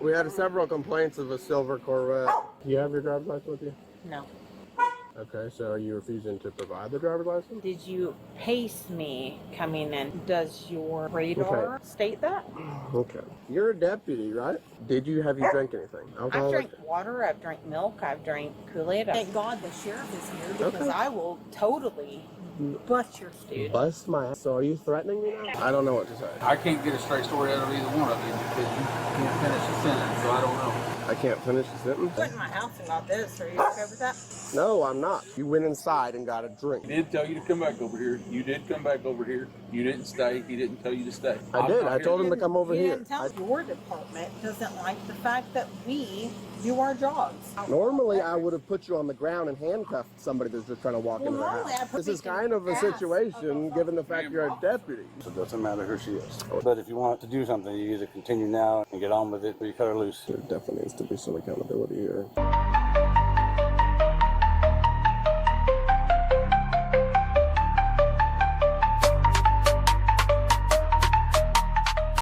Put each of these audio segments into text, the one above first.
We had several complaints of a silver Corvette. Do you have your driver's license with you? No. Okay, so are you refusing to provide the driver's license? Did you pace me coming in? Does your radar state that? Okay. You're a deputy, right? Have you drank anything? I've drank water, I've drank milk, I've drank Kool-Aid. Thank God the sheriff is here because I will totally bust your dude. Bust my ass. So are you threatening me now? I don't know what to say. I can't get a straight story out of either one of you because you can't finish the sentence, so I don't know. I can't finish the sentence? I went in my house and got this. Are you okay with that? No, I'm not. You went inside and got a drink. He did tell you to come back over here. You did come back over here. You didn't stay. He didn't tell you to stay. I did. I told him to come over here. Your department doesn't like the fact that we do our jobs. Normally, I would have put you on the ground and handcuffed somebody that's just trying to walk into the house. This is kind of a situation, given the fact you're a deputy. So it doesn't matter who she is. But if you want to do something, you either continue now and get on with it, or you cut her loose. There definitely needs to be some accountability here.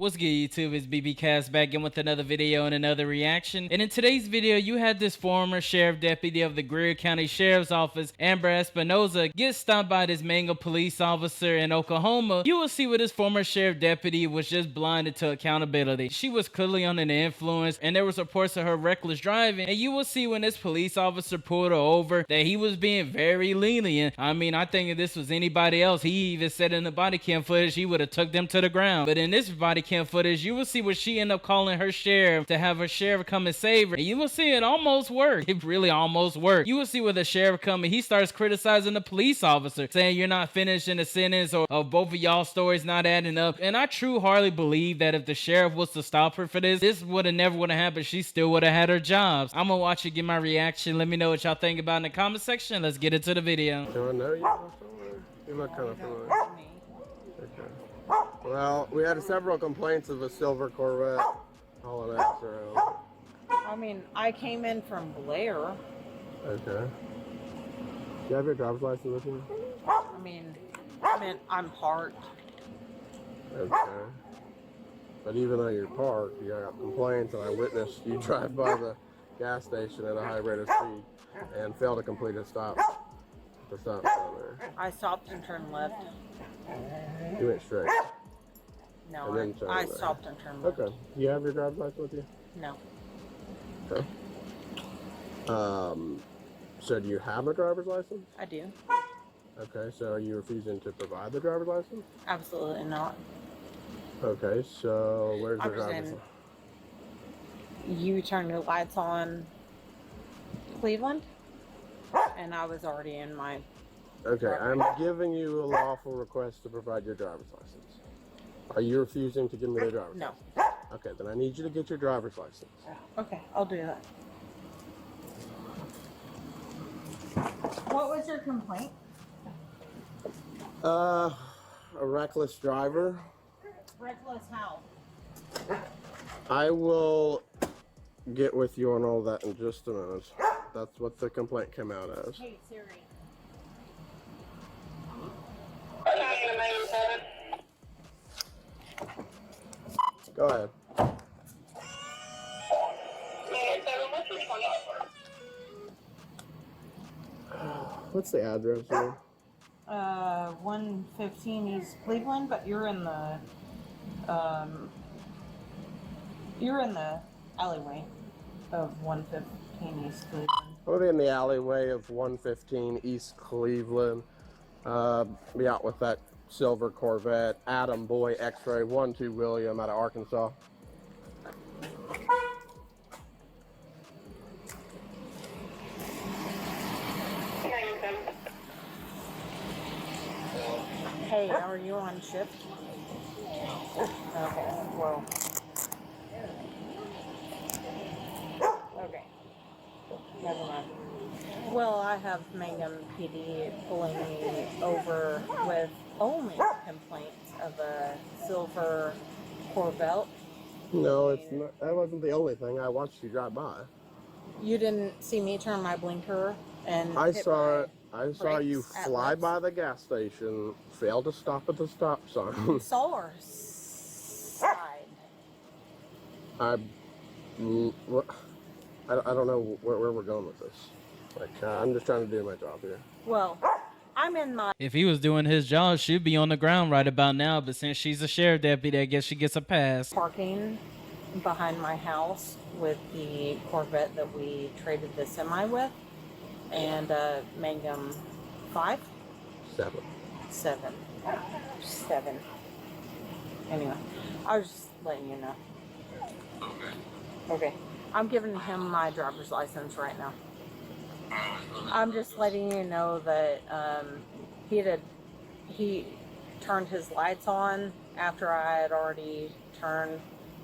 What's good, YouTube? It's BB Cast back in with another video and another reaction. And in today's video, you had this former sheriff deputy of the Greer County Sheriff's Office, Amber Espinoza, get stopped by this Mango police officer in Oklahoma. You will see where this former sheriff deputy was just blinded to accountability. She was clearly under the influence, and there was reports of her reckless driving. And you will see when this police officer pulled her over that he was being very lenient. I mean, I think if this was anybody else, he even said in the body cam footage he would have took them to the ground. But in this body cam footage, you will see where she ended up calling her sheriff to have her sheriff come and save her. And you will see it almost worked. It really almost worked. You will see where the sheriff come and he starts criticizing the police officer, saying you're not finishing the sentence, or both of y'all stories not adding up. And I true hardly believe that if the sheriff was to stop her for this would have never happened. She still would have had her jobs. I'm gonna watch it, get my reaction. Let me know what y'all think about in the comment section. Let's get into the video. Do I know you? You look kind of familiar. Okay. Well, we had several complaints of a silver Corvette hauling ass around. I mean, I came in from Blair. Okay. Do you have your driver's license with you? I mean, I'm parked. Okay. But even though you're parked, you got complaints, and I witnessed you drive by the gas station at a high rate of speed and fail to complete a stop. The stop sign there. I stopped and turned left. You went straight. No, I stopped and turned left. Okay. Do you have your driver's license with you? No. Okay. So do you have a driver's license? I do. Okay, so are you refusing to provide the driver's license? Absolutely not. Okay, so where's your driver's license? You turned your lights on Cleveland, and I was already in my... Okay, I'm giving you a lawful request to provide your driver's license. Are you refusing to give me the driver's license? No. Okay, then I need you to get your driver's license. Okay, I'll do that. What was your complaint? A reckless driver. Reckless how? I will get with you on all that in just a minute. That's what the complaint came out as. Hey, Siri. Go ahead. What's the address here? 115 East Cleveland, but you're in the alleyway of 115 East Cleveland. I'll be in the alleyway of 115 East Cleveland. Be out with that silver Corvette, Adam Boy X-Ray 12 William out of Arkansas. Hey, are you on shift? Okay, well. Okay. Never mind. Well, I have Mangum PD pulling me over with only complaints of a silver Corvette. No, it's not. That wasn't the only thing. I watched you drive by. You didn't see me turn my blinker and I saw you fly by the gas station, fail to stop at the stop sign. Saw her side. What? I don't know where we're going with this. Like, I'm just trying to do my job here. Well, I'm in my If he was doing his job, she'd be on the ground right about now. But since she's a sheriff deputy, I guess she gets a pass. parking behind my house with the Corvette that we traded the semi with, and Mangum 5? 7. 7. Anyway, I was just letting you know. Okay. I'm giving him my driver's license right now. I'm just letting you know that he turned his lights on after I had already turned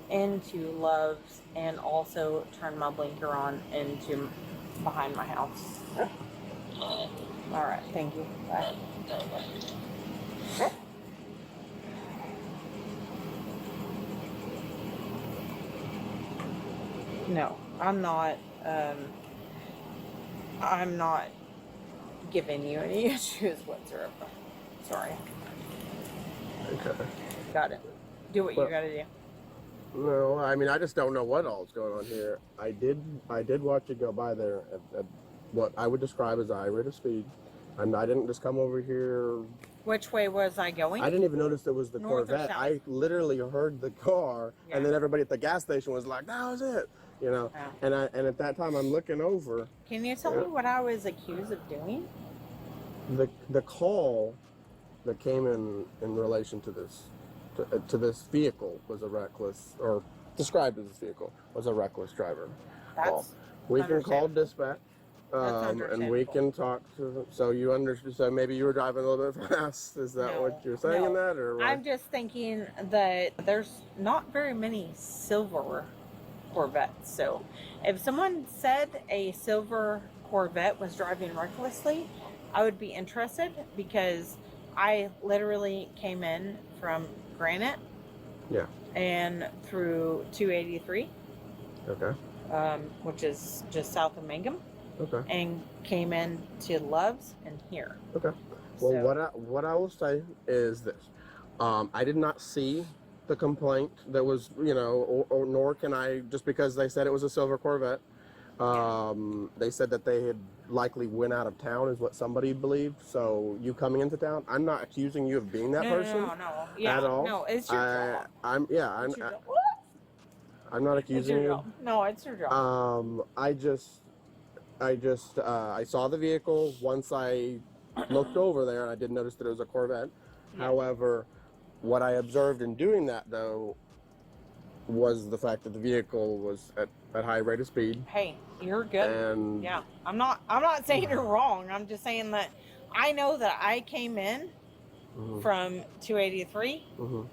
into Love's and also turned my blinker on into behind my house. All right. Thank you. Bye. No, I'm not giving you any issues whatsoever. Sorry. Okay. Got it. Do what you gotta do. No, I mean, I just don't know what all's going on here. I did watch you go by there at what I would describe as a high rate of speed. And I didn't just come over here. Which way was I going? I didn't even notice it was the North or Corvette. south? I literally heard the car, Yeah. and then everybody at the gas station was like, "That was it," you know. Yeah. And at that time, I'm looking over. Can you tell me what I was accused of doing? The call that came in relation to this vehicle was a reckless, or described as this vehicle was a reckless driver call. That's We can call understandable. dispatch, That's and we can talk to them. So you understand? So maybe you were driving a little bit fast. Is that No, what you're saying in no. that, or what? I'm just thinking that there's not very many silver Corvettes. So if someone said a silver Corvette was driving recklessly, I would be interested, because I literally came in from Granite Yeah. and through 283, Okay. which is just south of Mangum, Okay. and came in to Love's and here. Okay. Well, So- what I will say is this: I did not see the complaint that was, or nor can I, just because they said it was a silver Corvette. They said that they had likely went out of town, is what somebody believed. So you coming into town, I'm not accusing you of being that person No. Yeah, at all. no, it's your job. I'm It's your job. I'm not It's accusing your you. job. No, it's your job. I saw the vehicle once I looked over there, and I did notice that it was a Corvette. Yeah. However, what I observed in doing that, though, was the fact that the vehicle was at high rate of speed. Hey, you're good. And Yeah, I'm not saying you're wrong. I'm just saying that I know that I came in Mhm, from 283 mhm.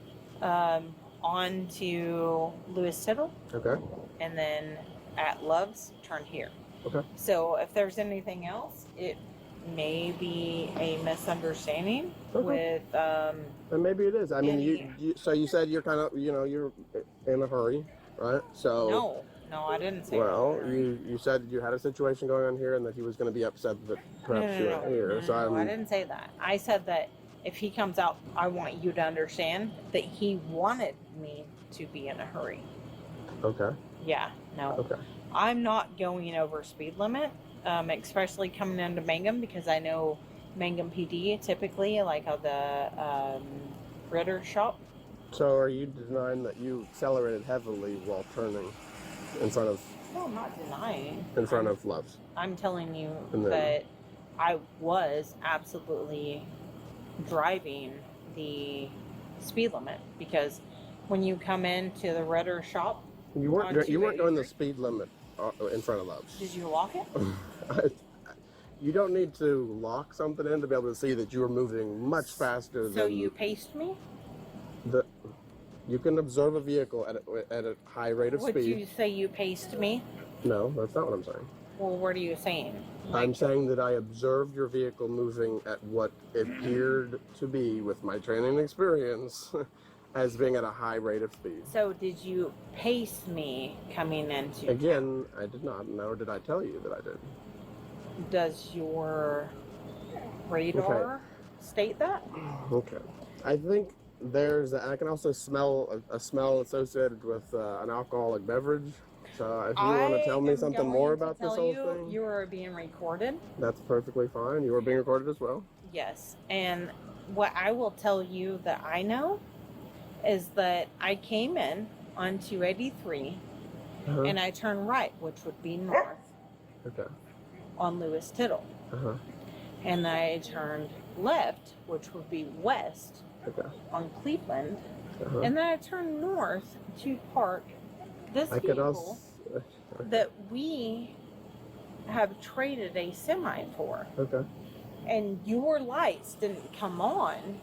on to Lewis Tittle, Okay. and then at Love's turned here. Okay. So if there's anything else, it may be a misunderstanding Okay. with And maybe it is. I mean, Any- so you said you're kind of, you're in a hurry, right? So no, I didn't say well, that. you said you had a situation going on here, and that he was going to be upset that perhaps you weren't here. So I I'm didn't say that. I said that if he comes out, I want you to understand that he wanted me to be in a hurry. okay. Yeah, no. Okay. I'm not going over speed limit, especially coming into Mangum, because I know Mangum PD typically, like how the Ritter shop. So are you denying that you accelerated heavily while turning in front of No, I'm not denying. Love's? I'm telling you And then- that I was absolutely driving the speed limit, because when you come into the Ritter shop, You weren't On you weren't going the 283. speed limit in front of Love's. did you lock it? You don't need to lock something in to be able to see that you were moving much faster So than you paced me? You can observe a vehicle at a high rate of Would speed. you say you paced me? No, that's not what I'm saying. Well, what are you saying? I'm saying that I observed your vehicle moving at what appeared to be, with my training and experience, as being at a high rate of speed. So did you pace me coming into Again, I did not, nor did I tell you that I did. Does your radar state that? Okay. I think I can also smell a smell associated with an alcoholic beverage. if you want to tell me something more about this whole thing, you are being recorded. that's perfectly fine. You are being recorded as well. Yes, and what I will tell you that I know is that I came in on 283 Uh-huh. and I turned right, which would be north Okay. on Lewis Tittle. Uh-huh. And I turned left, which would be west Okay. on Cleveland. Uh-huh. And then I turned north to park this I could vehicle also. that we have traded a semi for. Okay. And your lights didn't come on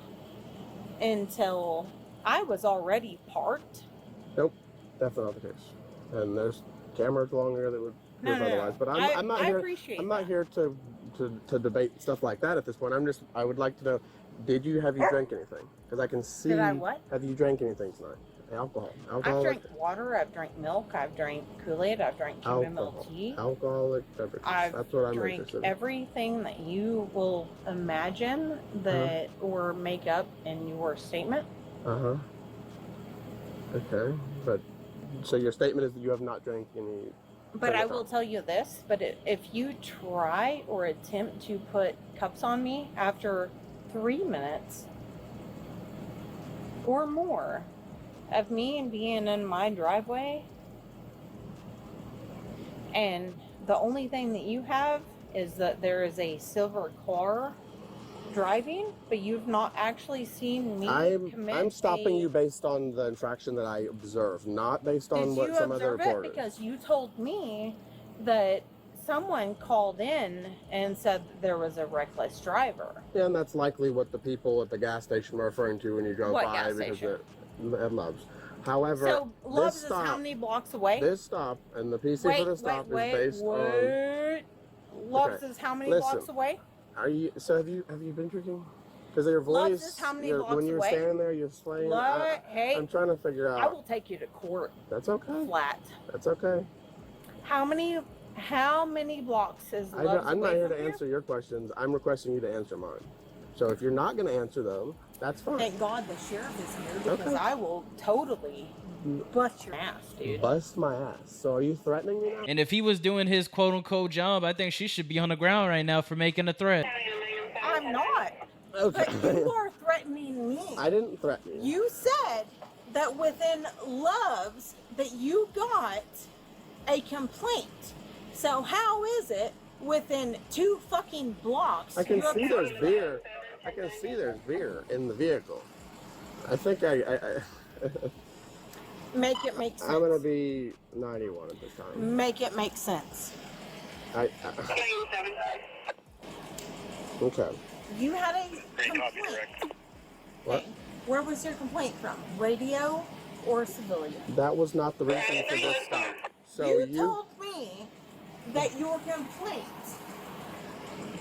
until I was already parked. Nope, that's not the case. And there's cameras along here that would prove otherwise. But I'm not here. I'm not here to debate stuff like that at this point. I would like to know, have you drank anything? Because I can see. Did I what? Have you drank anything tonight? Alcohol. I've drank water, I've drank milk, I've drank Kool-Aid, I've drank chamomile tea. Alcoholic beverages. That's what I'm drank interested in. everything that you will imagine that or make up in your statement. Uh-huh. Okay. But so your statement is that you have not drank any. But I will tell you this, but if you try or attempt to put cuffs on me after 3 minutes or more of me and being in my driveway, and the only thing that you have is that there is a silver car driving, but you've not actually seen me commit. I'm stopping you based on the infraction that I observed, not based on what some other reporter. Because you told me that someone called in and said that there was a reckless driver. Yeah, and that's likely what the people at the gas station were referring to when you drove What by, gas because station? At Love's. However, So Love's this is stop, how many blocks away? This stop and the PC for the stop is based on. Love's is how many blocks away? Are you? So have you been drinking? Because your voice, Love's is how many blocks when you're away? standing there, you're swaying. Hey, I'm trying to figure out. I will take you to court. That's okay. Flat. That's okay. How many blocks is Love's I'm not away here from to here? answer your questions. I'm requesting you to answer mine. So if you're not going to answer them, that's fine. Thank God the sheriff is here, because I will totally bust your ass, dude. Bust my ass. So are you threatening me now? And if he was doing his quote-unquote job, I think she should be on the ground right now for making a threat. I'm not. Okay. But you are threatening me. I didn't threaten you. You said that within Love's that you got a complaint. So how is it within 2 fucking blocks? I can see there's beer. I can see there's beer in the vehicle. I think I Make it make sense. I'm gonna be 91 at this time. Make it make sense. Okay. You had a complaint. What? Okay. Where was your complaint from? Radio or civilian? That was not the reason for this stop. So You told me that your complaint.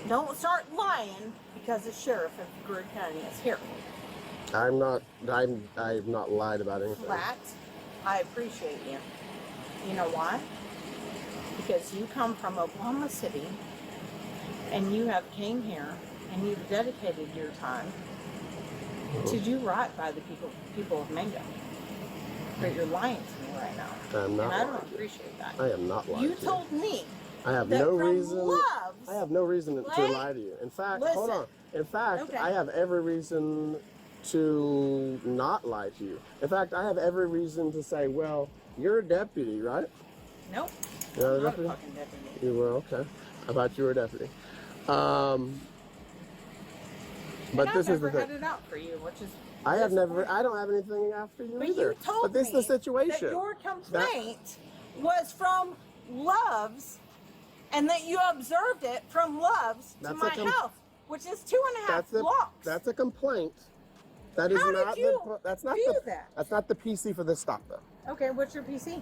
Don't start lying, because the sheriff of Greer County is here. I've not lied about anything. Flat. I appreciate you. You know why? Because you come from Oklahoma City, and you have came here, and you've dedicated your time to do right by the people of Mango. But you're lying to me right now. I'm not and I lying. don't appreciate that. I am not lying. You to you. told me I have that no from reason. Love's, I have no reason to Wait. lie to you. In fact, Listen. hold on. In fact, Okay. I have every reason to not lie to you. In fact, I have every reason to say, well, you're a deputy, right? Nope. You're I'm a not a deputy? fucking deputy. You were, okay. I thought you were a deputy. But And this I've is the never thing. had it out for you, which is. I don't have anything after you But either. you told but this me is the situation. that your complaint was from Love's, and that you observed it from Love's to That's my a house, which is 2.5 blocks. That's a complaint. That is How not did you that's not do the that? That's not the PC for this stop though. Okay, what's your PC?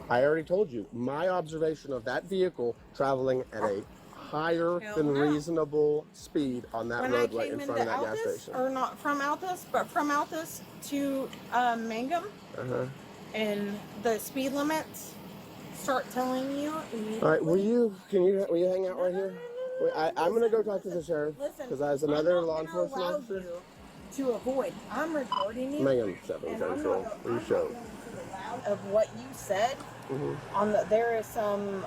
I already told you my observation of that vehicle traveling at a higher Hell than no. reasonable speed on that When I roadway came in front of into that gas Altus, station. or not from Altus, but from Altus to Mangum, Uh-huh. and the speed limits start telling you. All right, will you hang out right here? Wait, I'm gonna go talk to the sheriff because as another law enforcement officer. To avoid, I'm recording you. Megan 7 and I'm Central. not You show. of what you said On the, there is some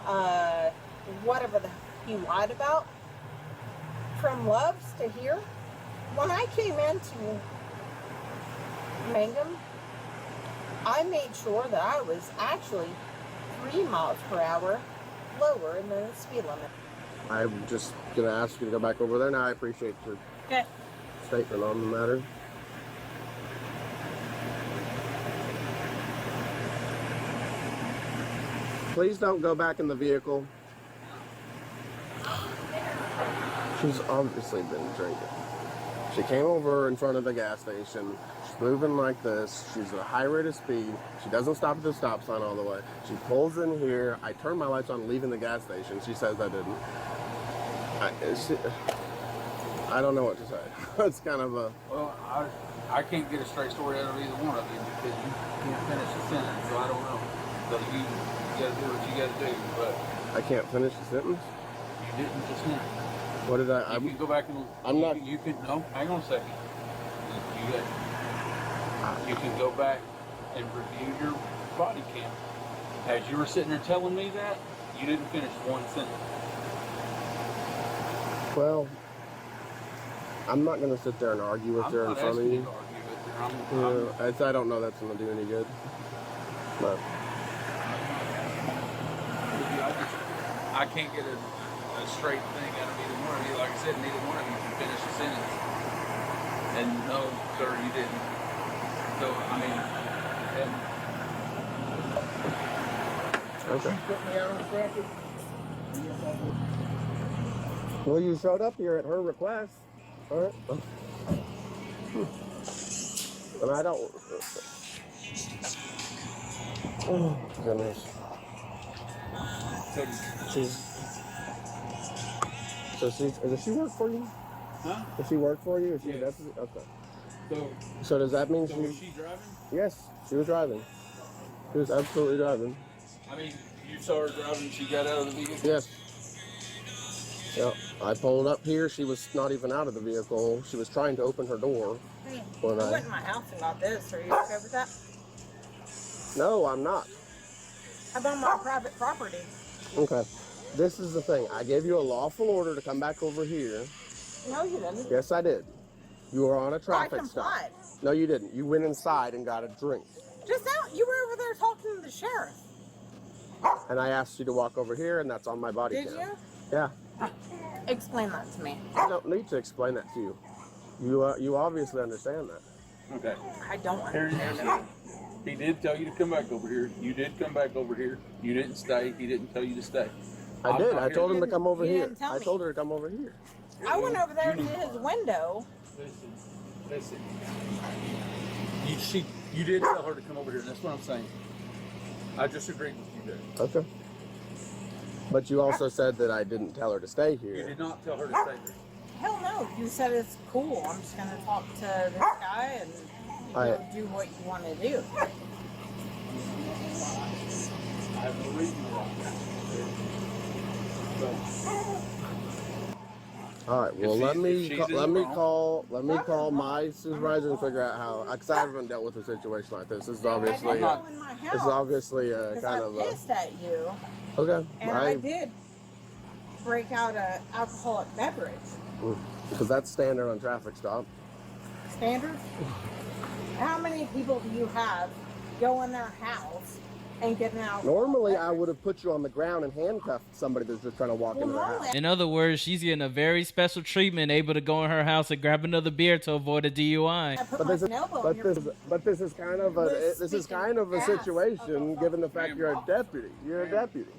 whatever he lied about. From Loves to here, when I came into Mangum, I made sure that I was actually 3 miles per hour lower than the speed limit. I'm just gonna ask you to go back over there now. I appreciate your statement on the matter. Please don't go back in the vehicle. She's obviously been drinking. She came over in front of the gas station. She's moving like this. She's at a high rate of speed. She doesn't stop at the stop sign all the way. She pulls in here. I turn my lights on leaving the gas station. She says I didn't. I don't know what to say. It's kind of a... Well, I can't get a straight story out of either one of you because you can't finish the sentence, so I don't know. So you gotta do what you gotta do, but... I can't finish the sentence? You didn't just now. What did I... You can go back and... I'm not... You can... No, hang on a second. You can go back and review your body cam. As you were sitting there telling me that, you didn't finish one sentence. Well, I'm not going to sit there and argue with her in front of you. I don't know that's going to do any good. But I can't get a straight thing out of either one of you. Like I said, neither one of you can finish a sentence. And no, sir, you didn't. So, I mean, okay. you put me out on the bracket. Well, you showed up here at her request. All right. And I don't... Oh, goodness. Does she work for you? Huh? Does she work for you? Is she Yes. a deputy? Okay. So does that mean was she driving? Yes, she was driving. She was absolutely driving. I mean, you saw her driving, she got out of the vehicle? Yes. Yep. I pulled up here. She was not even out of the vehicle. She was trying to open her door. Hey, When I went in my house and got this. Are you okay with that? No, I'm not. I'm on my private property. Okay. This is the thing. I gave you a lawful order to come back over here. No, you didn't. Yes, I did. You were on a I traffic stop. complied. No, you didn't. You went inside and got a drink. Just out, you were over there talking to the sheriff. And I asked you to walk over here, and that's on my body Did cam. you? Yeah. Explain that to me. I don't need to explain that to you. You obviously understand that. Okay. I don't Here it understand is. it. He did tell you to come back over here. You did come back over here. You didn't stay. He didn't tell you to stay. I did. I told him to come over You here. didn't tell I me. told her to come over here. I went over there to his window. Listen. You did tell her to come over here. That's what I'm saying. I just agreed with you there. Okay. But you also said that I didn't tell her to stay You here. did not tell her to stay there. Hell no. You said it's cool. I'm just going to talk to this guy and do what you want to do. I have no reason why. All right. Well, If let she's me in the call my supervisor and figure out how. Because I haven't dealt with a situation like this. This is obviously I did go in my this is house obviously because kind I of pissed at you. okay. And I did break out an alcoholic beverage. Because that's standard on traffic stop. Standard? How many people do you have go in their house and get an alcoholic Normally, I beverage? would have put you on the ground and handcuffed somebody that's just trying to walk into their house. In other words, she's getting a very special treatment, able to go in her house and grab another beer to avoid a DUI. I put my elbow in your This is kind of a situation given the fact you're a deputy. You're a deputy.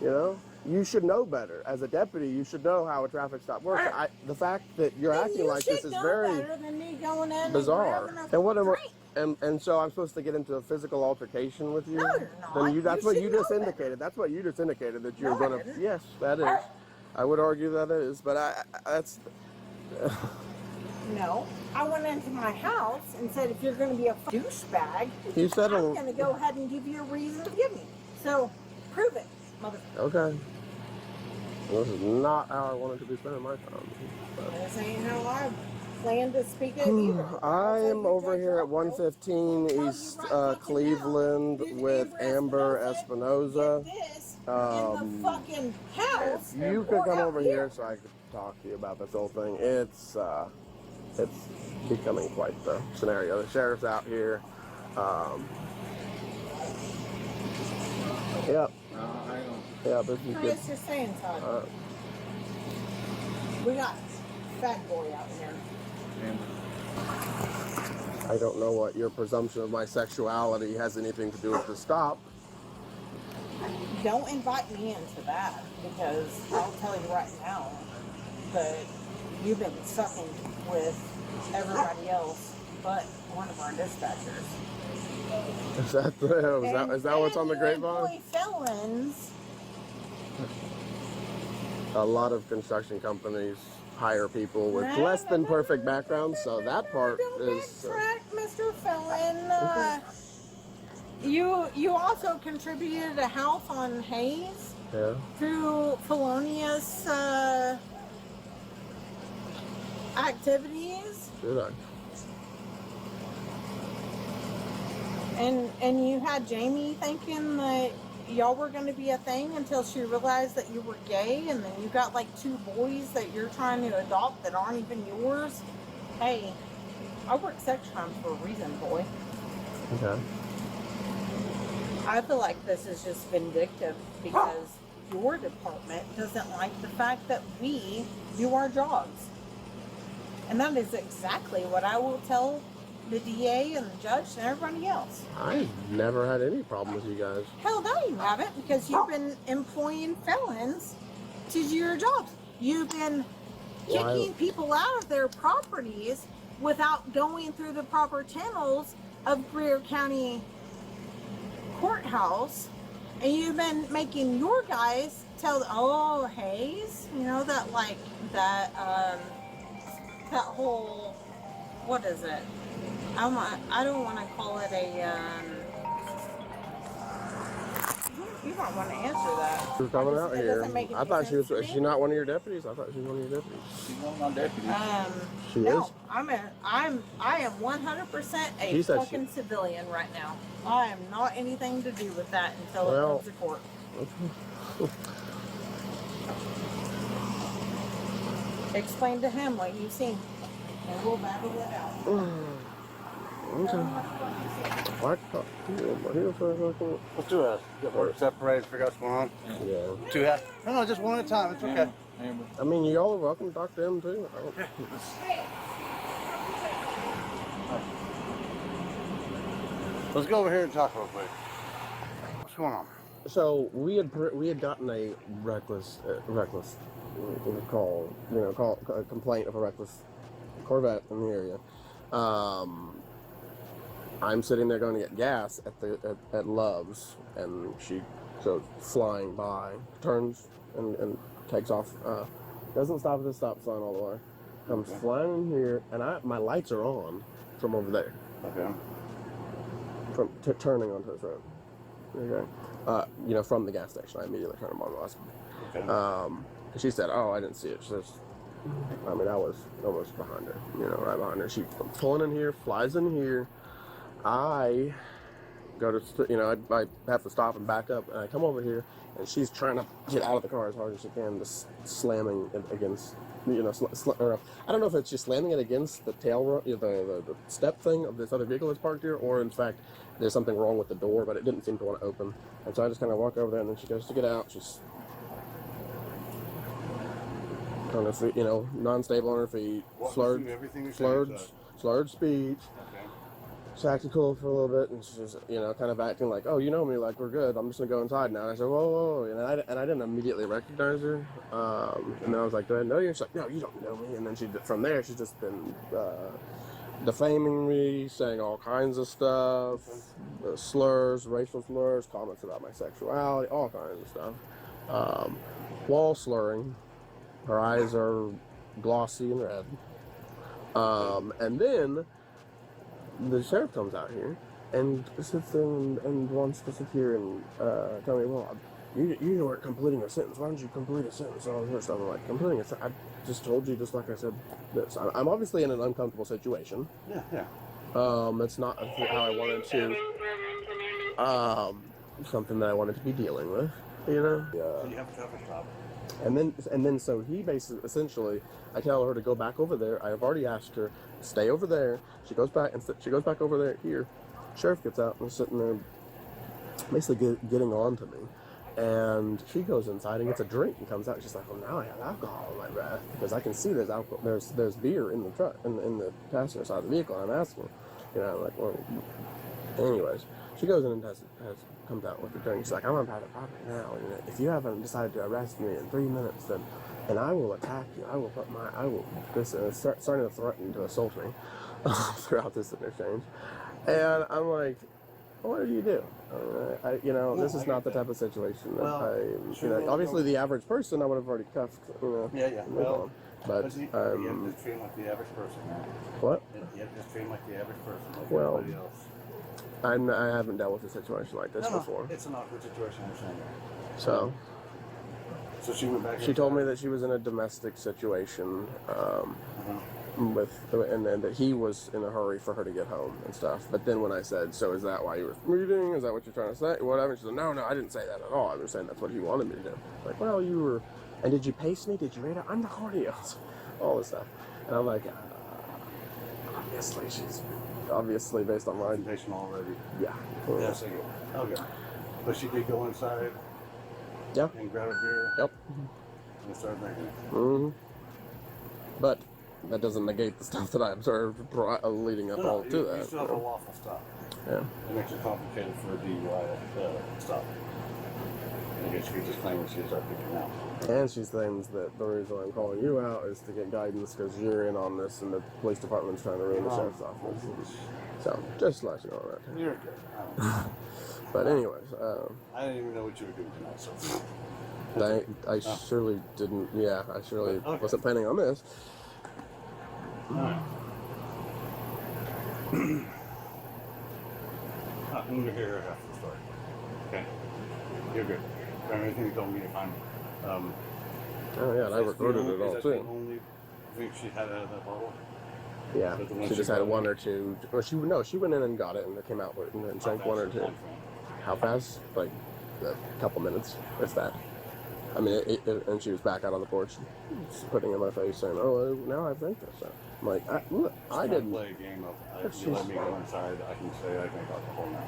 You know, you should know better. As a deputy, you should know how a traffic stop works. The fact that you're acting like this is very better than me going in bizarre. And And what am drink. and so I'm supposed to get into a physical altercation with you? No, you're not. Then that's what should you know just better. indicated. That's what you just indicated that you're No, I gonna. didn't. Yes, that is. I would argue that is, but that's. No, I went into my house and said, if you're going to be a douchebag, You said I'm going to go ahead and give you a reason to give me. So, prove it, motherfucker. okay. This is not how I wanted to be spending my time. But This ain't how I plan to speak at either. I'm over here at 115 East Cleveland with Amber Espinoza. In the fucking house. If you could come over here so I could talk to you about this whole thing. It's becoming quite the scenario. The sheriff's out here. Yep. Yeah, this is good. Chris, you're saying, Todd. We got fat boy out here. I don't know what your presumption of my sexuality has anything to do with the stop. Don't invite me into that, because I'll tell you right now that you've been sucking with everybody else but one of our dispatchers. Is that what's on the grapevine? Felons. A lot of construction companies hire people with less than perfect backgrounds, so that part is. Mr. Felon. You also contributed a house on Hayes. Yeah. Through felonious activities. Did I? And you had Jamie thinking that y'all were going to be a thing until she realized that you were gay, and then you got like 2 boys that you're trying to adopt that aren't even yours. Hey, I work sex crimes for a reason, boy. Okay. I feel like this is just vindictive because your department doesn't like the fact that we do our jobs. And that is exactly what I will tell the DA and the judge and everybody else. I've never had any problem with you guys. Hell no, you haven't, because you've been employing felons to do your jobs. You've been kicking people out of their properties without going through the proper channels of Greer County Courthouse, and you've been making your guys tell, oh, Hayes, you know, that like that whole, what is it? I don't want to call it a you might want to answer that. She was coming out here. I thought she was. Is she not one of your deputies? I thought she was one of your deputies. She's one of my deputies. She no, is. I am 100% a fucking civilian right now. I am not anything to do with that until it comes to court. Explain to him what you've seen, and we'll battle it out. Okay. Let's do a get separated, figure out what's going on. Yeah. 2 half. No, just one at a time. It's okay. I mean, y'all are welcome to talk to him too. Let's go over here and talk real quick. What's going on? So we had gotten a reckless call, a complaint of a reckless Corvette in the area. I'm sitting there going to get gas at Love's, and she goes flying by, turns and takes off. Doesn't stop at the stop sign all the way. Comes flying in here, and my lights are on from over there. Okay. From turning onto this road. Okay. From the gas station, I immediately turned them on. Okay. She said, "Oh, I didn't see it." She says, I was almost behind her, right behind her. She's pulling in here, flies in here. I go to, I have to stop and back up, and I come over here, and she's trying to get out of the car as hard as she can, just slamming it against, I don't know if it's just slamming it against the tail, the step thing of this other vehicle that's parked here, or in fact, there's something wrong with the door, but it didn't seem to want to open. And so I just kind of walk over there, and then she goes to get out. She's on her feet, non-stable on her feet, slurred speech. Okay. She acted cool for a little bit, and she's, kind of acting like, "Oh, you know me, like we're good. I'm just gonna go inside now." And I said, "Whoa," and I didn't immediately recognize her. And then I was like, "Do I know you?" She's like, "No, you don't know me." And then from there, she's just been defaming me, saying all kinds of stuff, slurs, racial slurs, comments about my sexuality, all kinds of stuff. Wall slurring. Her eyes are glossy and red. And then the sheriff comes out here and sits there and wants to sit here and tell me, well, you weren't completing a sentence. Why don't you complete a sentence? All this stuff. I'm like, completing a sentence. I just told you, just like I said, this. I'm obviously in an uncomfortable situation. Yeah, yeah. That's not how I wanted to. Something that I wanted to be dealing with, you know. So you have a traffic stop. And then so he basically, essentially, I tell her to go back over there. I have already asked her, stay over there. She goes back over there. Here, sheriff gets out and is sitting there, basically getting on to me. And she goes inside and gets a drink and comes out. She's like, "Well, now I have alcohol in my breath because I can see there's alcohol. There's beer in the truck in the passenger side of the vehicle." And I'm asking, you know, like, well, anyways, she goes in and comes out with the drink. She's like, "I'm on private property now. You know, if you haven't decided to arrest me in 3 minutes, then and I will attack you. I will starting to threaten to assault me throughout this interchange." And I'm like, what do you do? This is not the type of situation that obviously the average person I would have already cuffed. Yeah. Well, but you have to just treat him like the average person, man. What? You have to just treat him like the average person, like Well, everybody else. I haven't dealt with a situation like this before. It's an awkward situation, I understand that. So she went back. She told me that she was in a domestic situation. And then that he was in a hurry for her to get home and stuff. But then when I said, "So is that why you were meeting? Is that what you're trying to say? Whatever." She said, "No, I didn't say that at all. I was saying that's what he wanted me to do." Like, well, you were, and did you pace me? Did you rate it? I'm the cardio. All this stuff. And I'm like, obviously based on my patient already. Yeah. Yes, I get it. Okay. But she did go inside. Yeah. And grab a beer. Yep. And start drinking it. Mm-hmm. But that doesn't negate the stuff that I observed leading up all to that. You still have a lawful stop. Yeah. It makes it complicated for a DUI stop. I guess you could just claim that she started picking out. And she claims that the reason I'm calling you out is to get guidance because you're in on this and the police department's trying to ruin the sheriff's office. So, just to let you know that. You're good. But anyways. I didn't even know what you were doing tonight, so. I surely didn't, I surely wasn't planning on this. Alright. I'm going to hear half the story. Okay. You're good. Everything you told me to find. And I recorded it all too. Is that the only drink she had out of that bottle? Yeah, she just had one or two. Well, she went in and got it and came out with and drank one or two. How fast? Like a couple minutes. If that. I mean, and she was back out on the porch, putting it in my face, saying, "Oh, now I think this." So I'm like, I didn't play a game of. If you let me go inside, I can say I drink alcohol now.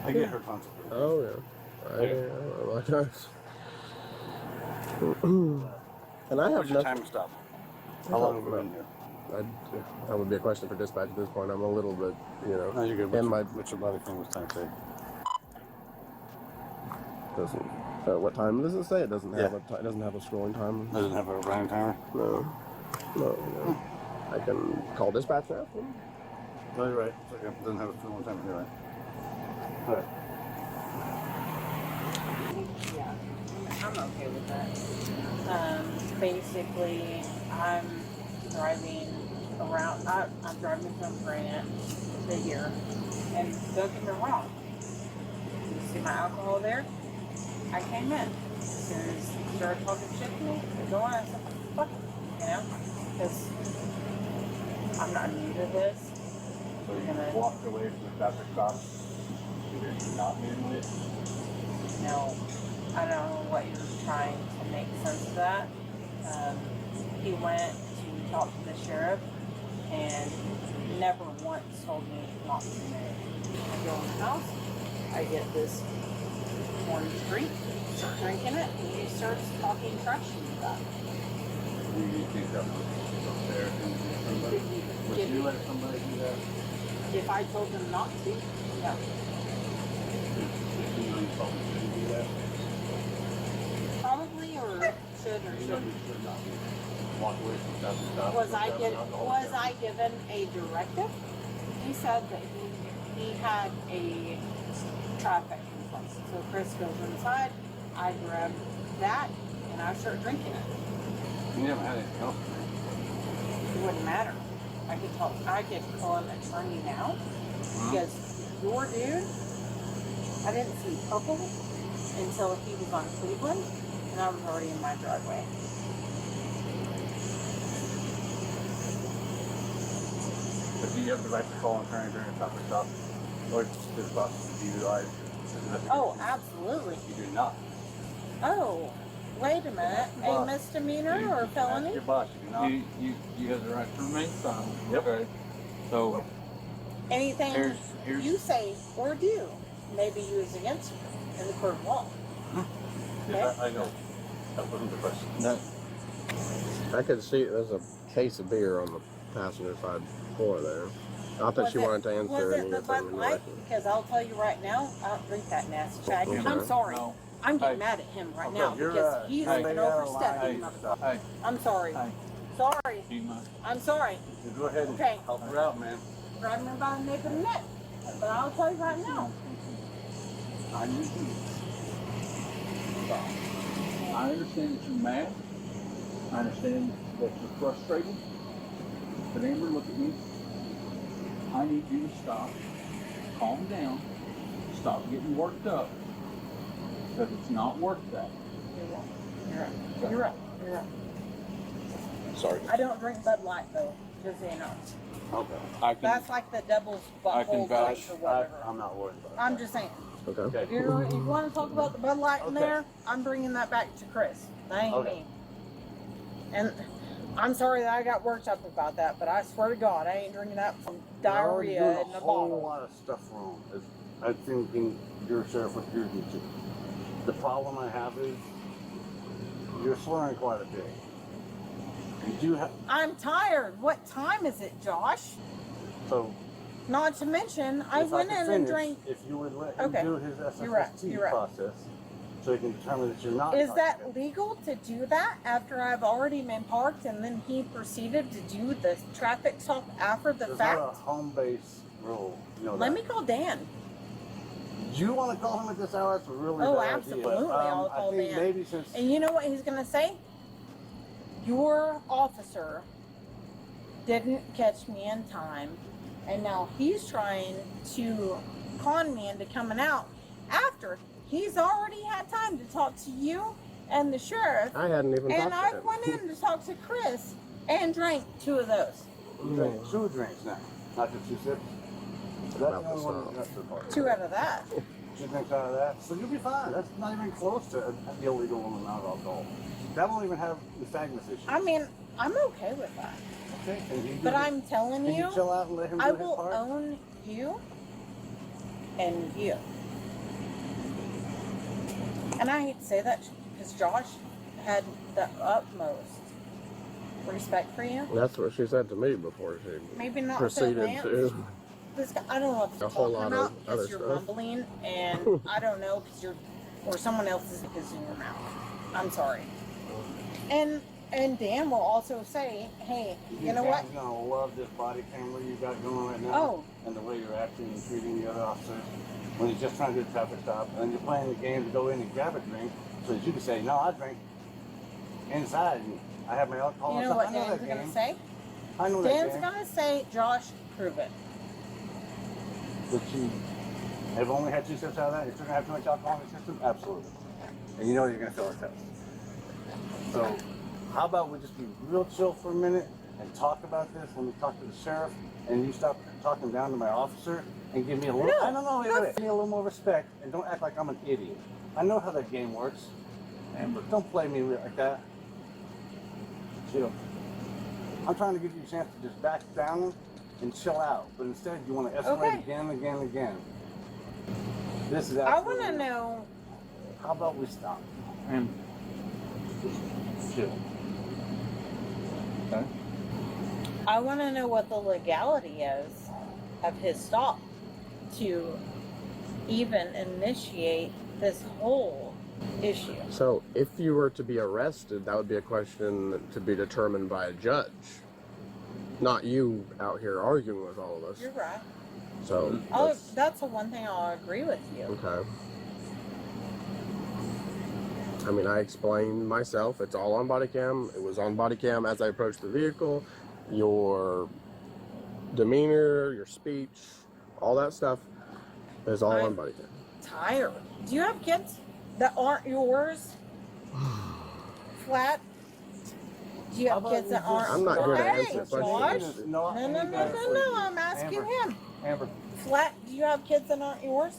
I get her concept. Oh yeah, I like that. And I have nothing. Time to stop. How long have we been here? That would be a question for dispatch at this point. I'm a little bit, No, you're good. And what's your body thing was time to doesn't. What time does it say? It doesn't have it doesn't have a scrolling time. Doesn't have a running timer. No. I can call dispatch now. No, you're right. It's okay. It doesn't have a scrolling timer. You're right. All right. Yeah, I'm okay with that. Basically, I'm driving around. I'm driving from Granite to here, and don't get me wrong. You see my alcohol there? I came in. As soon as you started talking shit to me, I go on. I said, "Fuck it," because I'm not new to this. So you walked away from the traffic stop. You did not mean it. No, I don't know what you're trying to make sense of that. He went to talk to the sheriff and never once told me not to move. I go in the house, I get this orange drink, start drinking it, and he starts talking trash to me about it. Do you think that was fair to somebody? Would you let somebody do that? If I told him not to, no. Do that? Probably, or should or shouldn't. Walk away from traffic stop. Was I given a directive? He said that he had a traffic complaint. So Chris goes inside, I grab that, and I start drinking it. You never had anything else. It wouldn't matter. I could call an attorney now because your dude, I didn't see purple. until he was on Cleveland, and I was already in my driveway. But do you have the right to call an attorney during a traffic stop? Or just about DUI? Oh, absolutely. You do not. Oh, wait a minute. A misdemeanor or felony? Your boss, you do not. You have the right to remain silent. Yep. Okay. So Anything here's you say or do may be used against you in the court of law. Yes, I know. That wasn't the question. no. I could see there's a case of beer on the passenger side floor there. Not that she wanted to answer Was any it the of Bud them. Light? Because I'll tell you right now, I don't drink that nasty shit. Okay. I'm sorry. No. I'm getting Hey. mad at him right Okay, now you're, because he's hey, been hey, overstepping. Hey, I'm sorry. hey, Sorry. do you mind? I'm sorry. You go ahead and Okay. help her out, man. Grab me by the nape of the neck. But I'll tell you right now. I need you. I understand that you're mad. I understand that you're frustrated. But Amber, look at me. I need you to stop, calm down, stop getting worked up. Because it's not worth that. You're right. You're right. You're right. Sorry. I don't drink Bud Light though. Just so you know. Okay. I can, That's like the devil's I can butthole vouch. place or whatever. I'm not worried about it. I'm just saying. Okay. Okay. If you want to talk about the Bud Light in Okay. there, I'm bringing that back to Chris. That ain't Okay. me. And I'm sorry that I got worked up about that, but I swear to God, I ain't drinking that from diarrhea You're in doing a a whole bottle. lot of stuff wrong. I think you're a sheriff with your duty. The problem I have is you're slurring quite a bit. You do have I'm tired. What time is it, Josh? so. Not to mention, I if went could in and finish, drank. If you would let him Okay. do his SFST You're right. You're right. process, so he can determine that you're not. Is that intoxicated. legal to do that after I've already been parked and then he proceeded to do the traffic stop after the There's fact? not a home base rule. You know Let that. me call Dan. Do you want to call him at this hour? That's a really Oh, bad absolutely, idea. I'll call I think Dan. maybe since And you know what he's gonna say? Your officer didn't catch me in time, and now he's trying to con me into coming out after he's already had time to talk to you and the sheriff. I hadn't even And talked I to him. went in to talk to Chris and drank 2 of those. you drink 2 drinks now, not just 2 sips. So that's About the only to one stop. that's the part. 2 out of that. 2 drinks out of that, so you'll be fine. That's not even close to the illegal amount of alcohol. That won't even have nystagmus issues. I mean, I'm okay with that. Okay, and he But I'm telling can you you, chill out and let him do I his will part? own you and you. And I hate to say that because Josh had the utmost respect for you. That's what she said to me before she Maybe not proceeded that to. This guy, I don't know what you're A whole talking lot of about because other you're stuff. mumbling, and I don't know because you're, or someone else is in your mouth. I'm sorry. And Dan will also say, hey, you know what? Dan's gonna love this body camera you got going right now. Oh. And the way you're acting and treating the other officers when he's just trying to do a traffic stop, and you're playing the game to go in and grab a drink so that you can say, no, I drink inside. And I have my alcohol. You and know stuff. what I know Dan's that gonna game. say? I know Dan's that game. gonna say, Josh, prove it. But you have only had 2 sips out of that. You're still gonna have too much alcohol in your system? Absolutely. And you know you're gonna fail our test. So how about we just be real chill for a minute and talk about this when we talk to the sheriff, and you stop talking down to my officer and give me a little, No, I don't know, wait, give me a little more respect and don't act like I'm an idiot. I know how that game works. Amber, don't play me like that. Chill. I'm trying to give you a chance to just back down and chill out, but instead you want to escalate Okay. again and again and again. This is I absolutely. want to know. How about we stop? And Just chill. okay. I want to know what the legality is of his stop to even initiate this whole issue. So, if you were to be arrested, that would be a question to be determined by a judge, not you out here arguing with all of us. You're right. So, That's the one thing I'll agree with you. okay. I mean, I explained myself. It's all on body cam. It was on body cam as I approached the vehicle. Your demeanor, your speech, all that stuff is all on body cam. Tired. Do you have kids? that aren't yours? Flat? Do you have kids that aren't? I'm not here to Hey, answer Josh. questions. No, I'm asking him. Amber, Flat, do you have kids that aren't yours?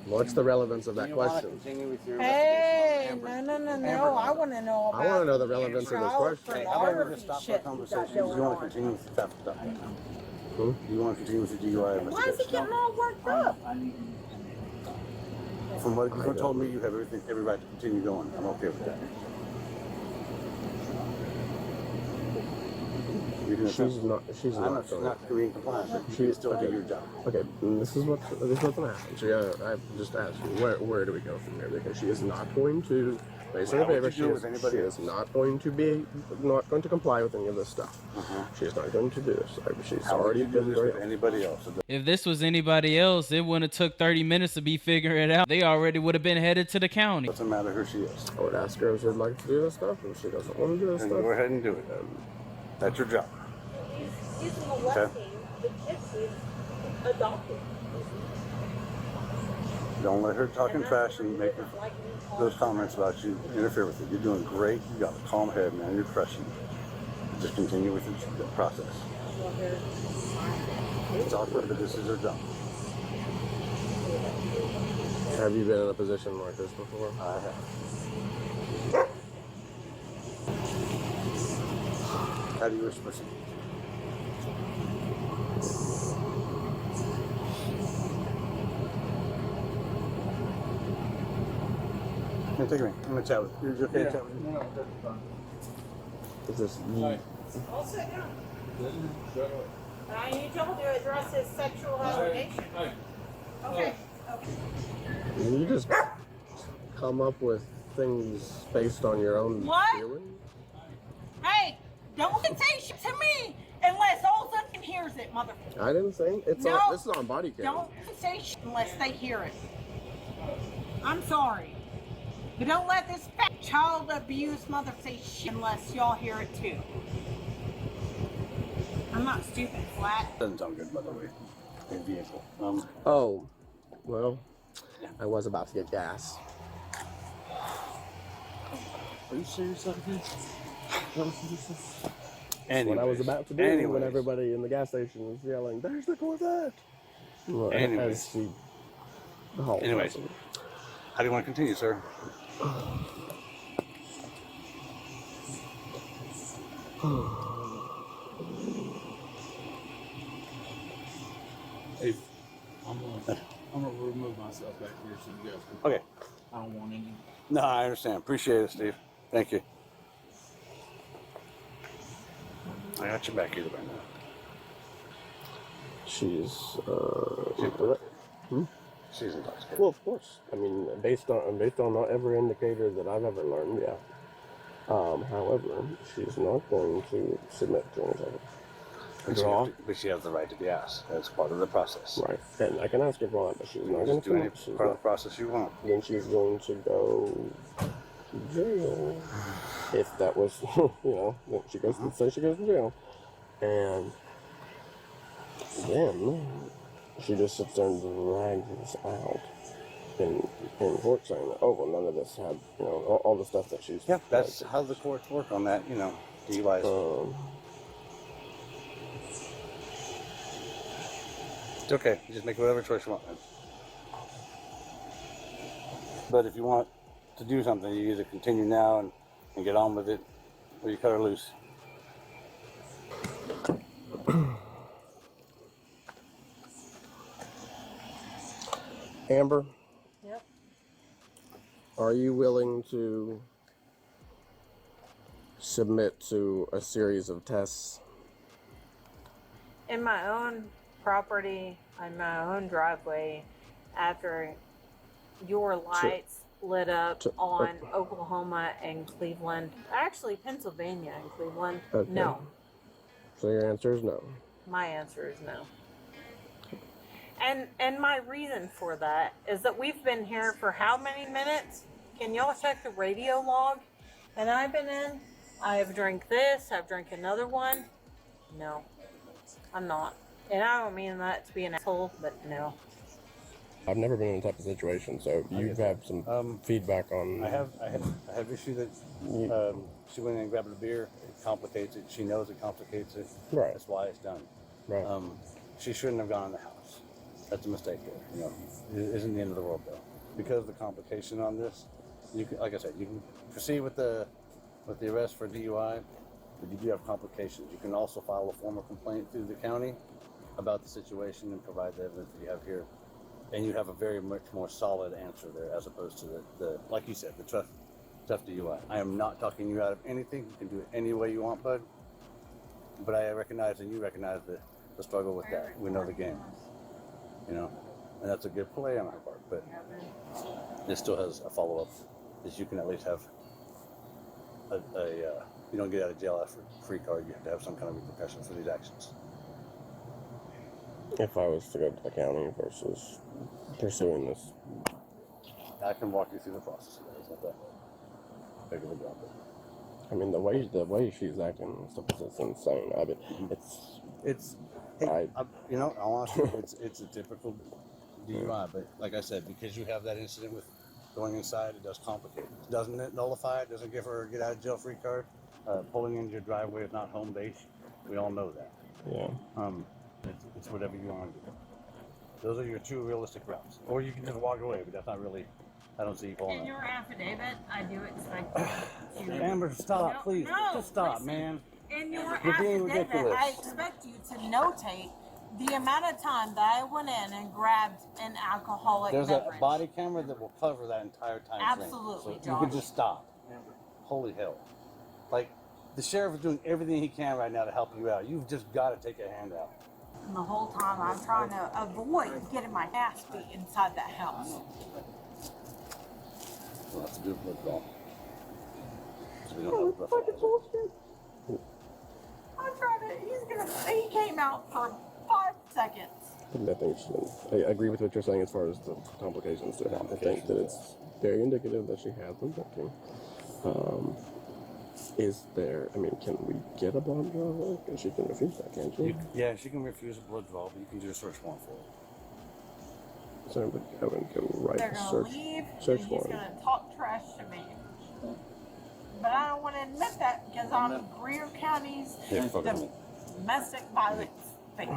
What's the relevance of do that you want to question? continue with your Hey, investigation? no. Amber. I want to know about I want to know the relevance of this child question. Hey, how about we pornography just stop for a shit you got conversation? Do you going want to on. continue with the theft stuff? Hmm? Do you want to continue with the DUI Why is he investigation? getting all worked up? I need From what you told me, you have every right to continue going. I'm okay with that. You can She's not. She's I'm not. not being compliant, but you She- can still do okay. your job. Okay, this is what's gonna happen. So I just asked you, where do we go from here? Because she is not going to, based on How her would favor, you she do it is, with anybody she else? is not going to comply with any of this stuff. She is not going to do this. She's How would already you do been this very. with anybody else? If this was anybody else, it wouldn't have took 30 minutes to be figuring it out. They already would have been headed to the county. Doesn't matter who she is. I would ask her if she'd like to do this stuff. If she doesn't want to do this Then stuff, go ahead and do it. That's your job. He's molesting the kids he's adopted. Don't let her talking trash and make those comments about you interfere with it. You're doing great. You got a calm head, man. You're crushing it. Just continue with the process. It's awkward, but this is her job. have you been in a position like this before? I have. How do you wish to proceed? Hey, take me. I'm gonna chat with you. You're okay to chat with me? Is this? I'll sit down. But I need y'all to address his sexual allegation. Okay. You just come up with things based on your own What? feelings? Hey, don't say shit to me unless all something hears it, motherfucker. I didn't say it's No. on. This is on body cam. Don't say shit unless they hear it. I'm sorry. But don't let this fat child abuse mother say shit unless y'all hear it too. I'm not stupid, Flat. Doesn't sound good, by the way. In vehicle. Oh, well, I was about to get gas. Are you serious, again? What I was about to do when everybody in the gas station was yelling, "There's the Corvette!" Well, Anyways. as she- the whole Anyways. person. How do you want to continue, sir? Hey, I'm gonna remove myself back here so you guys can. Okay. I don't want any. No, I understand. Appreciate it, Steve. Thank you. I got you back here by now. She's She's intoxicated. well, of course. I mean, based on every indicator that I've ever learned, yeah. However, she's not going to submit to anything. But she has the right to be asked. That's part of the process. Right, and I can ask her for that, but she's not going Just to do any submit. She's part of the not. process you want. Then she's going to go to jail. If that was, then she goes. Say she goes to jail, and then she just sits there and drags this out in court, saying that, oh well, none of this had, all the stuff that she's. Yeah, that's how the courts work on that. DUIs. It's okay. You just make whatever choice you want. Man. But if you want to do something, you either continue now and get on with it, or you cut her loose. Amber, Yep. are you willing to submit to a series of tests? In my own property, on my own driveway, after your lights lit up on Oklahoma and Cleveland, actually Pennsylvania and Cleveland, Okay. no. So your answer is no. My answer is no. And my reason for that is that we've been here for how many minutes? Can y'all check the radio log that I've been in? I've drank this, I've drank another one. No, I'm not. And I don't mean that to be an asshole, but no. I've never been in that type of situation, so you have some feedback on. I have issue that she went in and grabbed a beer. It complicates it. She knows it complicates it. Right. That's why it's done. Right. She shouldn't have gone in the house. That's a mistake there. You know, it isn't the end of the world though. Because of the complication on this, you can, like I said, you can proceed with the arrest for DUI, but you do have complications. You can also file a formal complaint through the county about the situation and provide the evidence that you have here. And you have a very much more solid answer there as opposed to the like you said, the tough DUI. I am not talking you out of anything. You can do it any way you want, bud. But I recognize and you recognize the struggle with that. We know the game. You know? And that's a good play on our part, but it still has a follow-up is you can at least have you don't get out of jail after free card. You have to have some kind of repercussion for these actions. If I was to go to the county versus pursuing this, I can walk you through the process. It's not that big of a job. I mean, the way she's acting and stuff is insane. I mean, It's hey, you know, honestly, it's a typical DUI, but like I said, because you have that incident with going inside, it does complicate it. Doesn't it nullify it? Doesn't give her a get out of jail free card? Pulling into your driveway is not home base. We all know that. yeah. It's whatever you want to do. Those are your two realistic routes. Or you can just walk away, but that's not really, I don't see you pulling In that. your affidavit, I do expect you to. Amber, stop, No, please. no, Just stop, listen. man. In your You're being affidavit, ridiculous. I expect you to notate the amount of time that I went in and grabbed an alcoholic There's beverage. a body camera that will cover that entire time Absolutely, frame. So you can Josh. just stop. Holy hell. Like, the sheriff is doing everything he can right now to help you out. You've just got to take a hand out. And the whole time I'm trying to avoid getting my ass beat inside that house. We'll have to do it with withdrawal. So we don't have a breathalyzer. I'm trying to, he came out for 5 seconds. I think I agree with what you're saying as far as the complications there. I think that it's very indicative that she has been drinking. Is there, I mean, can we get a blood draw? Because she can refuse that, can't she? Yeah, she can refuse a blood draw, but you can do a search warrant for it. So I would go right They're to gonna search leave, search and he's warrant. gonna talk trash to me. But I don't want to admit that because I'm Greer County's Yeah, fuck with me. domestic violence face. We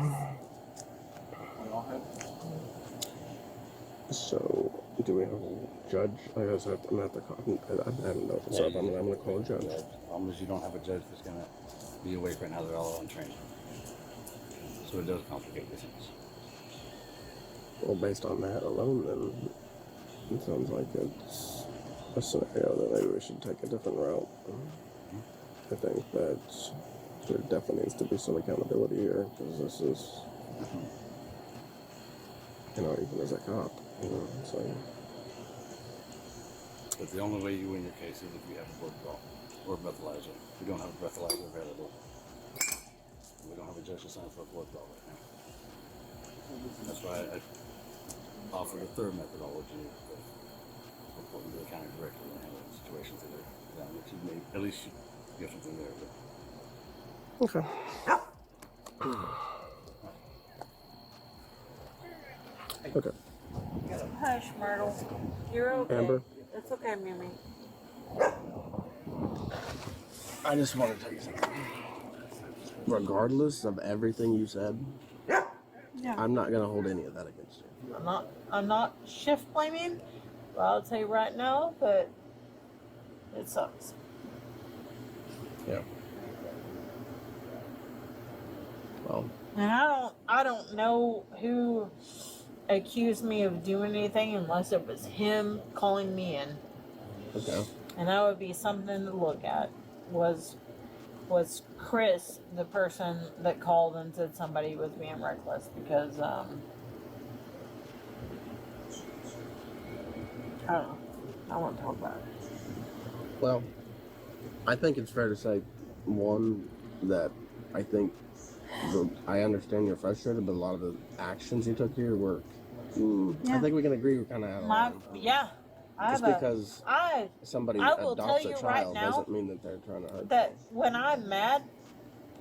all have. So, do we have a judge? I guess I'm gonna have to call. I haven't know. So I'm gonna call a judge. Yeah, as long as you don't have a judge that's going to be awake right now, they're all on training. So it does complicate the things. Well, based on that alone, then it sounds like it's a scenario that maybe we should take a different route. I think that there definitely needs to be some accountability here because this is, you know, even as a cop, you know, it's like. But the only way you win your case is if you have a blood draw or a breathalyzer. We don't have a breathalyzer available. We don't have a judge to sign for a blood draw right now. That's why I offered a third methodology of reporting to the county director and handling the situation through there. Which you may, at least you have something there. But Okay. Okay. Hush, Myrtle. You're okay. Amber? It's okay, Mimi. I just want to tell you something. Regardless of everything you said, Yeah. I'm not gonna hold any of that against you. I'm not shift blaming, but I'll tell you right now that it sucks. Yeah. Well, And I don't know who accused me of doing anything unless it was him calling me in. okay. And that would be something to look at. Was Chris the person that called and said somebody was being reckless? Because I don't know. I want to talk about it. Well, I think it's fair to say, one, that I think I understand you're frustrated, but a lot of the actions you took here were. I think we can agree we're kind of out of line. Just because somebody I will adopts tell a you right child now doesn't mean that they're trying to hurt that when I'm mad,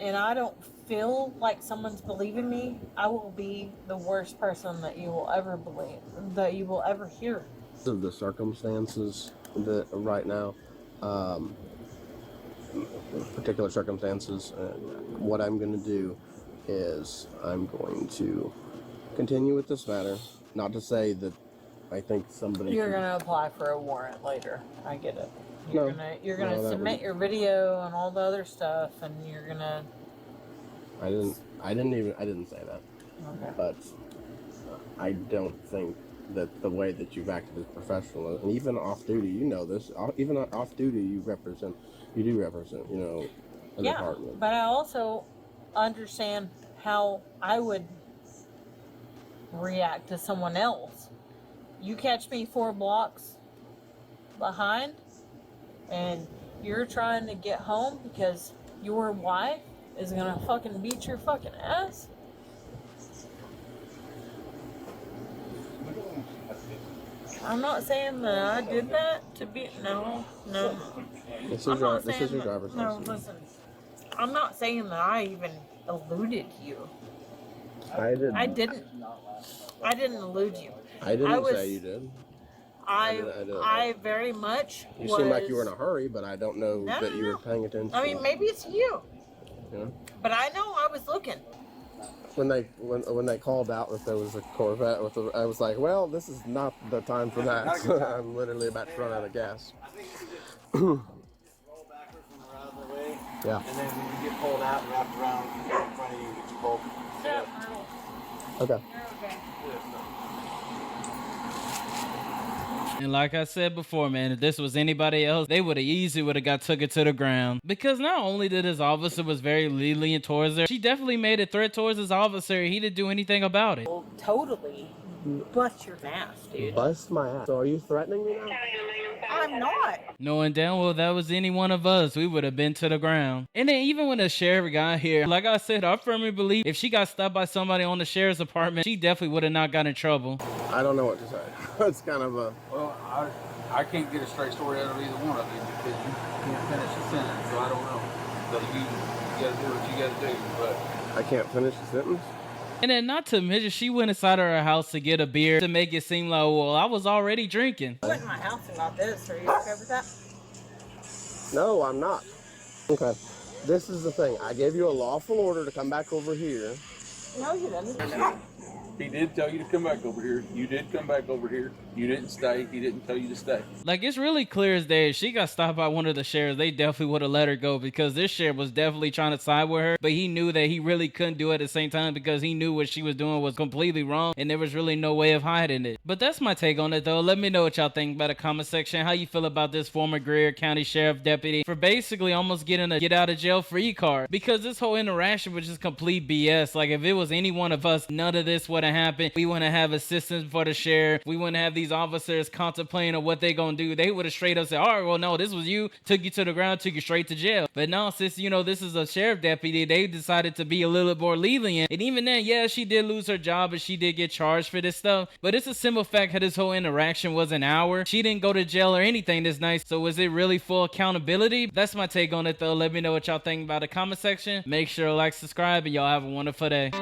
and I don't feel like someone's believing me, I will be the worst person that you will ever believe, that you will ever hear. Of the circumstances that right now, particular circumstances, what I'm going to do is I'm going to continue with this matter. Not to say that I think somebody. You're gonna apply for a warrant later. I get it. You're No. gonna No, that submit your video and all the other stuff, and you're gonna. I didn't say that. Okay. But I don't think that the way that you've acted is professional, and even off duty, you know this. Even off duty, you do represent, you know, an Yeah, department. but I also understand how I would react to someone else. You catch me 4 blocks behind, and you're trying to get home because your wife is gonna fucking beat your fucking ass. I'm not saying that I did that to be. No. This I'm is not this saying is your that- driver's No, license. listen. I'm not saying that I even alluded you. I didn't. I didn't. I didn't allude you. I didn't I was- say you did. I very much. You seemed like you were in a hurry, but I don't know No, that no, you were no. paying attention. I mean, maybe it's you, Yeah. but I know I was looking. When they called out that there was a Corvette I was like, well, this is not the time for that. I'm literally about to run out of gas. I think you just roll backwards when we're out of the way. Yeah. And then when you get pulled out and wrapped around, you get in front of you, get your bolt. Yeah. Okay. You're okay. And like I said before, man, if this was anybody else, they would have easily got took it to the ground. Because not only did his officer was very lenient towards her, she definitely made a threat towards his officer. He didn't do anything about it. Well, totally. Bust your ass, dude. Bust my ass. So are you threatening me now? I'm not. Knowing damn well that was any one of us, we would have been to the ground. And then even when the sheriff got here, like I said, I firmly believe if she got stopped by somebody on the sheriff's apartment, she definitely would have not got in trouble. I don't know what to say. It's kind of a. Well, I can't get a straight story out of either one of you because you can't finish the sentence, so I don't know. So you gotta do what you gotta do, but I can't finish the sentence. And then not to mention, she went inside of her house to get a beer to make it seem like, well, I was already drinking. I went in my house and got this. Are you okay with that? No, I'm not. Okay. This is the thing. I gave you a lawful order to come back over here. No, you didn't. he did tell you to come back over here. You did come back over here. You didn't stay. He didn't tell you to stay. Like, it's really clear as day. If she got stopped by one of the sheriffs, they definitely would have let her go because this sheriff was definitely trying to side with her, but he knew that he really couldn't do it at the same time because he knew what she was doing was completely wrong and there was really no way of hiding it. But that's my take on it, though. Let me know what y'all think about the comment section. How you feel about this former Greer County Sheriff deputy for basically almost getting a get out of jail free card? Because this whole interaction was just complete BS. Like, if it was any one of us, none of this would have happened. We wouldn't have assistance for the sheriff. We wouldn't have these officers contemplating on what they gonna do. They would have straight up said, all right, well, no, this was you, took you to the ground, took you straight to jail. But no, since, you know, this is a sheriff deputy, they decided to be a little bit more lenient. And even then, yeah, she did lose her job and she did get charged for this stuff. But it's a simple fact that this whole interaction was an hour. She didn't go to jail or anything this night. So was it really full accountability? That's my take on it, though. Let me know what y'all think about the comment section. Make sure to like, subscribe, and y'all have a wonderful day.